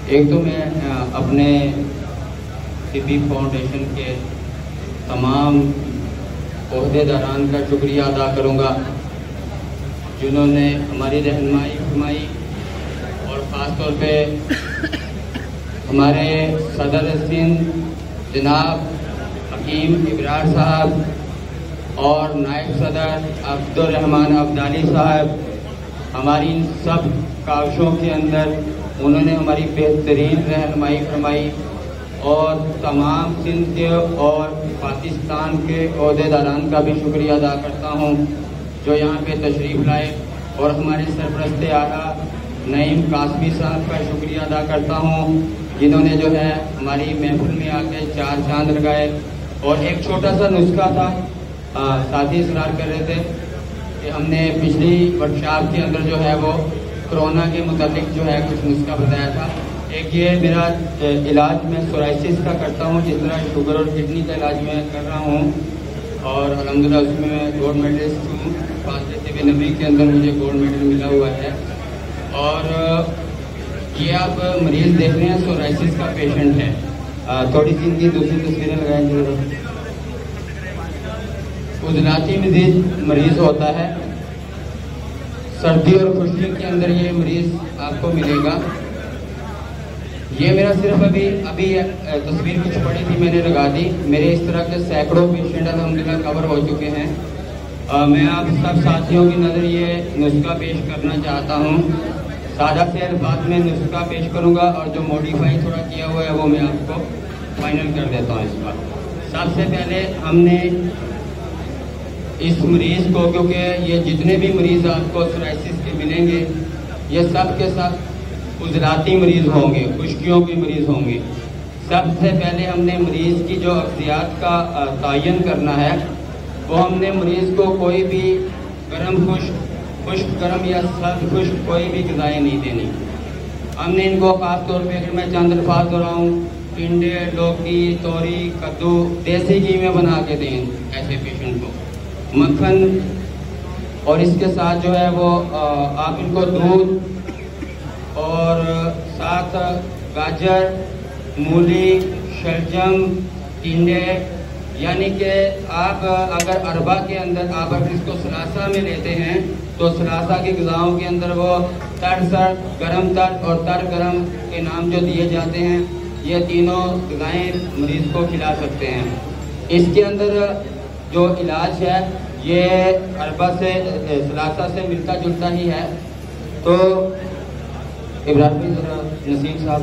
एक तो मैं अपने तिब्बी फाउंडेशन के तमाम ओहदेदारान का शुक्रिया अदा करूँगा जिन्होंने हमारी रहनुमाई फरमाई, और ख़ास तौर पे हमारे सदर सिंध जनाब हकीम इब्रार साहब और नायब सदर अब्दुर्रहमान अब्दाली साहब, हमारी इन सब काविशों के अंदर उन्होंने हमारी बेहतरीन रहनुमाई फरमाई, और तमाम सिंध के और पाकिस्तान के ओहदेदारान का भी शुक्रिया अदा करता हूँ जो यहाँ पे तशरीफ़ लाए, और हमारे सरपरस्त आला नईम कासमी साहब का शुक्रिया अदा करता हूँ जिन्होंने जो है हमारी महफिल में आके चार चांद लगाए। और एक छोटा सा नुस्खा था, साथी इसरार कर रहे थे कि हमने पिछली वर्कशॉप के अंदर जो है वो कोरोना के मुताबिक जो है कुछ नुस्खा बताया था। एक ये मेरा इलाज मैं सोराइसिस का करता हूँ, जिस तरह शुगर और किडनी का इलाज मैं कर रहा हूँ, और अल्हम्दुलिल्लाह उसमें मैं गोल्ड मेडलिस्ट हूँ। फाज़िल नबी के अंदर मुझे गोल्ड मेडल मिला हुआ है। और ये आप मरीज़ देख रहे हैं सोराइसिस का पेशेंट है। थोड़ी सी इनकी दूसरी तस्वीरें लगाएंगे। उजलाती मरीज़ होता है, सर्दी और खुश्की के अंदर ये मरीज़ आपको मिलेगा। ये मेरा सिर्फ अभी तस्वीर कुछ पड़ी थी मैंने लगा दी। मेरे इस तरह के सैकड़ों पेशेंट अल्हम्दुलिल्लाह कवर हो चुके हैं। मैं आप सब साथियों की नज़र ये नुस्खा पेश करना चाहता हूँ। सादा से अल्फाज में नुस्खा पेश करूँगा और जो मॉडिफाई थोड़ा किया हुआ है वो मैं आपको फाइनल कर देता हूँ इस बार। सबसे पहले हमने इस मरीज़ को, क्योंकि ये जितने भी मरीज़ आपको सोराइसिस के मिलेंगे ये सब के सब उजलाती मरीज़ होंगे, खुश्कियों के मरीज़ होंगे। सबसे पहले हमने मरीज़ की जो अफ़ज़ियात का तयन करना है वो हमने मरीज़ को कोई भी गर्म खुश्क गर्म या सर्द खुश्क कोई भी ग़िज़ाएँ नहीं देनी। हमने इनको ख़ास तौर पे अगर मैं चंद अल्फाज दोहराऊँ, टिंडे, लौकी, तोरी, कद्दू देसी घी में बना के दें ऐसे पेशेंट को, मक्खन, और इसके साथ जो है वो आप इनको दूध और साथ गाजर, मूली, शलजम, टिंडे, यानी कि आप अगर अरबा के अंदर आप अगर इसको सलासा में लेते हैं तो सलासा की ग़िज़ाओं के अंदर वो तर सर्द, गरम तर और तर गरम के नाम जो दिए जाते हैं, ये तीनों ग़िज़ाएँ मरीज़ को खिला सकते हैं। इसके अंदर जो इलाज है ये अरबा से सलासा से मिलता जुलता ही है। तो इब्राहिम ज़रा नसीम साहब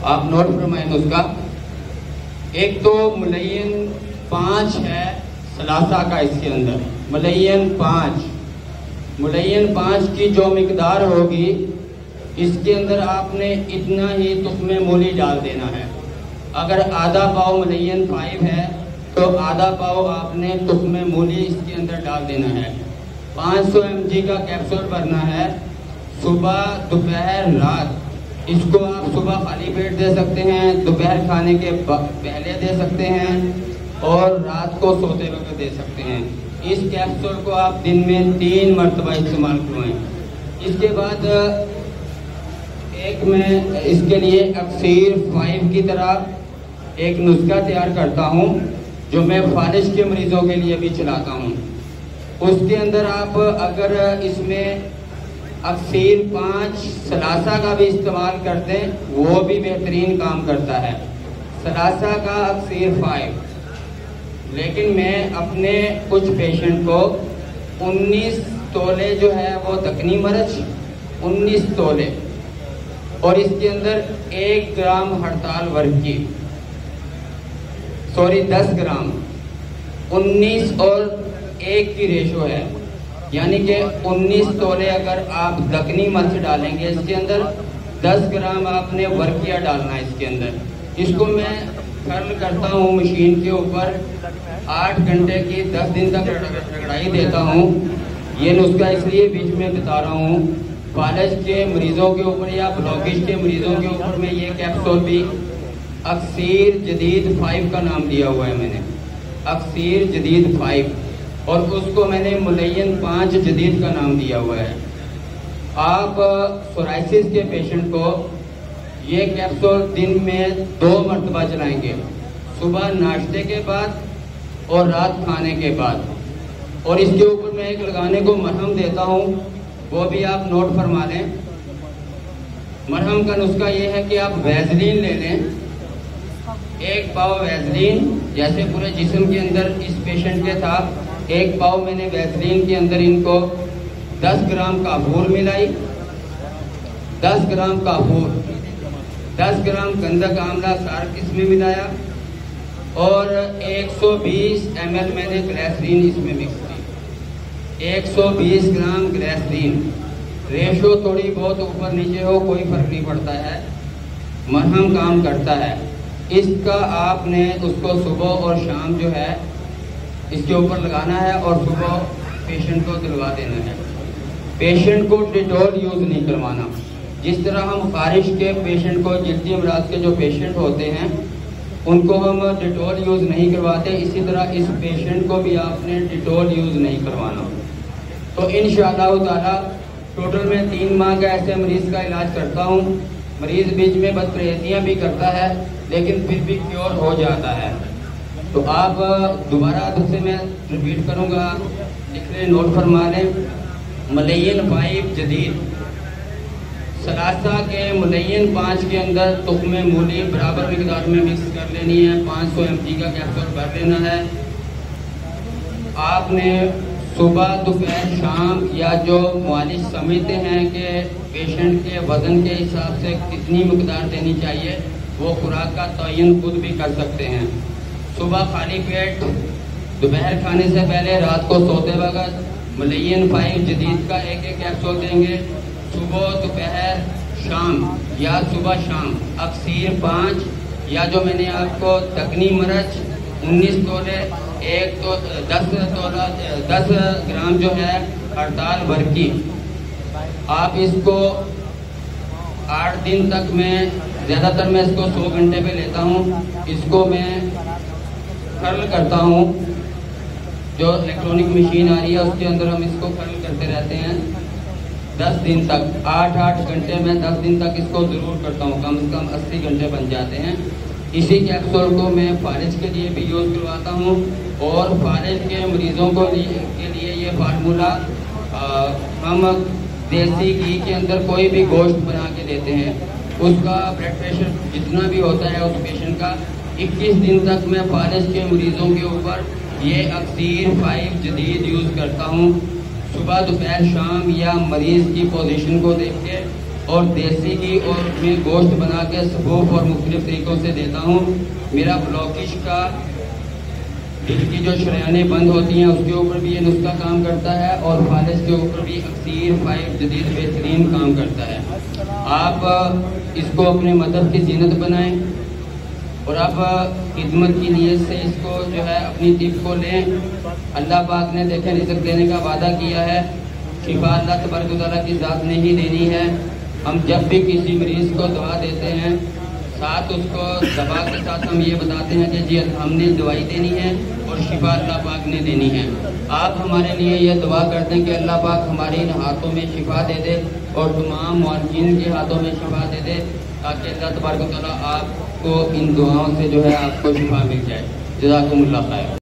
आप नोट फरमाएं नुस्खा। एक तो मुलय्यन 5 है सलासा का, इसके अंदर मुलय्यन 5 की जो मिकदार होगी इसके अंदर आपने इतना ही तुख्मे मूली डाल देना है। अगर आधा पाव मुलय्यन 5 है तो आधा पाव आपने तुख्मे मूली इसके अंदर डाल देना है। 500 mg का कैप्सूल भरना है, सुबह दोपहर रात। इसको आप सुबह खाली पेट दे सकते हैं, दोपहर खाने के पहले दे सकते हैं और रात को सोते वक्त दे सकते हैं। इस कैप्सूल को आप दिन में 3 मरतबा इस्तेमाल करवाएं। इसके बाद एक मैं इसके लिए अक्सीर 5 की तरह एक नुस्खा तैयार करता हूँ जो मैं फालिश के मरीज़ों के लिए भी चलाता हूँ। उसके अंदर आप अगर इसमें अक्सीर 5 सलासा का भी इस्तेमाल करते हैं वो भी बेहतरीन काम करता है। सलासा का अक्सीर 5, लेकिन मैं अपने कुछ पेशेंट को 19 तोले जो है वो दक्कनी मिर्च 19 तोले और इसके अंदर 1 ग्राम हड़ताल वर्ग की 10 ग्राम 19 और 1 की रेशो है, यानी कि 19 तोले अगर आप दक्कनी मिर्च डालेंगे इसके अंदर 10 ग्राम आपने वर्किया डालना है इसके अंदर। इसको मैं कर्ल करता हूँ मशीन के ऊपर 8 घंटे की 10 दिन तक रगड़ाई देता हूँ। ये नुस्खा इसलिए बीच में बता रहा हूँ, फालिज के मरीज़ों के ऊपर या ब्लॉकेज के मरीज़ों के ऊपर में ये कैप्सूल भी अक्सीर जदीद 5 का नाम दिया हुआ है मैंने, अक्सीर जदीद 5, और उसको मैंने मुलय्यन 5 जदीद का नाम दिया हुआ है। आप सोराइसिस के पेशेंट को ये कैप्सूल दिन में 2 मरतबा चलाएंगे, सुबह नाश्ते के बाद और रात खाने के बाद। और इसके ऊपर मैं एक लगाने को मरहम देता हूँ, वो भी आप नोट फरमा लें। मरहम का नुस्खा ये है कि आप वैसलीन ले लें, 1 पाव वैसलीन, जैसे पूरे जिस्म के अंदर इस पेशेंट के था 1 पाव मैंने वैसलीन के अंदर इनको 10 ग्राम काफूर मिलाई, 10 ग्राम काफूर, 10 ग्राम गंधक आंवला सार्क इसमें मिलाया और 120 ml मैंने ग्लिसरीन इसमें मिक्स की। 120 ग्राम ग्लिसरीन, रेशो थोड़ी बहुत ऊपर नीचे हो कोई फर्क नहीं पड़ता है, मरहम काम करता है। इसका आपने उसको सुबह और शाम जो है इसके ऊपर लगाना है और सुबह पेशेंट को दिलवा देना है। पेशेंट को डिटॉल यूज़ नहीं करवाना। जिस तरह हम खारिश के पेशेंट को, जल्दी अमराज के जो पेशेंट होते हैं उनको हम डिटॉल यूज़ नहीं करवाते, इसी तरह इस पेशेंट को भी आपने डिटॉल यूज़ नहीं करवाना। तो इंशाअल्लाह ताला टोटल मैं 3 माह का ऐसे मरीज़ का इलाज करता हूँ। मरीज़ बीच में बदपरहेजियाँ भी करता है लेकिन फिर भी क्योर हो जाता है। तो आप दोबारा से मैं रिपीट करूँगा, लिख लें, नोट फरमा लें। मलयन 5 जदीद सलासा के मलयन 5 के अंदर तुख्मे मूली बराबर मिकदार में मिक्स कर लेनी है। 500 mg का कैप्सूल भर लेना है। आपने सुबह दोपहर शाम या जो मालिश समझते हैं कि पेशेंट के वज़न के हिसाब से कितनी मिकदार देनी चाहिए, वो खुराक का तयन खुद भी कर सकते हैं। सुबह खाली पेट, दोपहर खाने से पहले, रात को सोते वक्त मलयन 5 जदीद का 1-1 कैप्सूल देंगे। सुबह दोपहर शाम या सुबह शाम अक्सीर 5 या जो मैंने आपको तकनी मरच 19 तोले 10 ग्राम जो है हड़ताल भर की, आप इसको 8 दिन तक, मैं ज़्यादातर मैं इसको 100 घंटे पे लेता हूँ। इसको मैं कर्ल करता हूँ, जो इलेक्ट्रॉनिक मशीन आ रही है उसके अंदर हम इसको कर्ल करते रहते हैं 10 दिन तक। 8-8 घंटे में 10 दिन तक इसको ज़रूर करता हूँ, कम से कम 80 घंटे बन जाते हैं। इसी कैप्सूल को मैं फारिज के लिए भी यूज़ करवाता हूँ और फारिज के मरीज़ों के लिए ये फार्मूला हम देसी घी के अंदर कोई भी गोश्त बना के देते हैं। उसका ब्लड प्रेशर जितना भी होता है उस पेशेंट का, 21 दिन तक मैं फारिज के मरीज़ों के ऊपर ये अक्सीर 5 जदीद यूज़ करता हूँ। सुबह दोपहर शाम या मरीज़ की पोजीशन को देख के और देसी घी और मैं गोश्त बना के सफूफ और मुख्तलिफ तरीक़ों से देता हूँ। मेरा ब्लॉकिश का दिल की जो शरयानें बंद होती हैं उसके ऊपर भी ये नुस्खा काम करता है और फालिज के ऊपर भी अक्सीर 5 जदीद बेहतरीन काम करता है। आप इसको अपने मदद की जीनत बनाएं और आप खिदमत की नीयत से इसको जो है अपनी तिब को लें। अल्लाह पाक ने देखें रिज़्क़ देने का वादा किया है, शिफा अल्लाह तबारक व तआला की ज़ात ने ही देनी है। हम जब भी किसी मरीज़ को दवा देते हैं साथ उसको दवा के साथ हम ये बताते हैं कि जी हमने दवाई देनी है और शिफा अल्लाह पाक ने देनी है। आप हमारे लिए ये दुआ करते हैं कि अल्लाह पाक हमारे इन हाथों में शिफा दे दे और तमाम मुआलिजीन के हाथों में शिफा दे दे, ताकि अल्लाह तबारक व तआला आपको इन दुआओं से जो है आपको शिफा मिल जाए। जज़ाकुमुल्लाह खैर।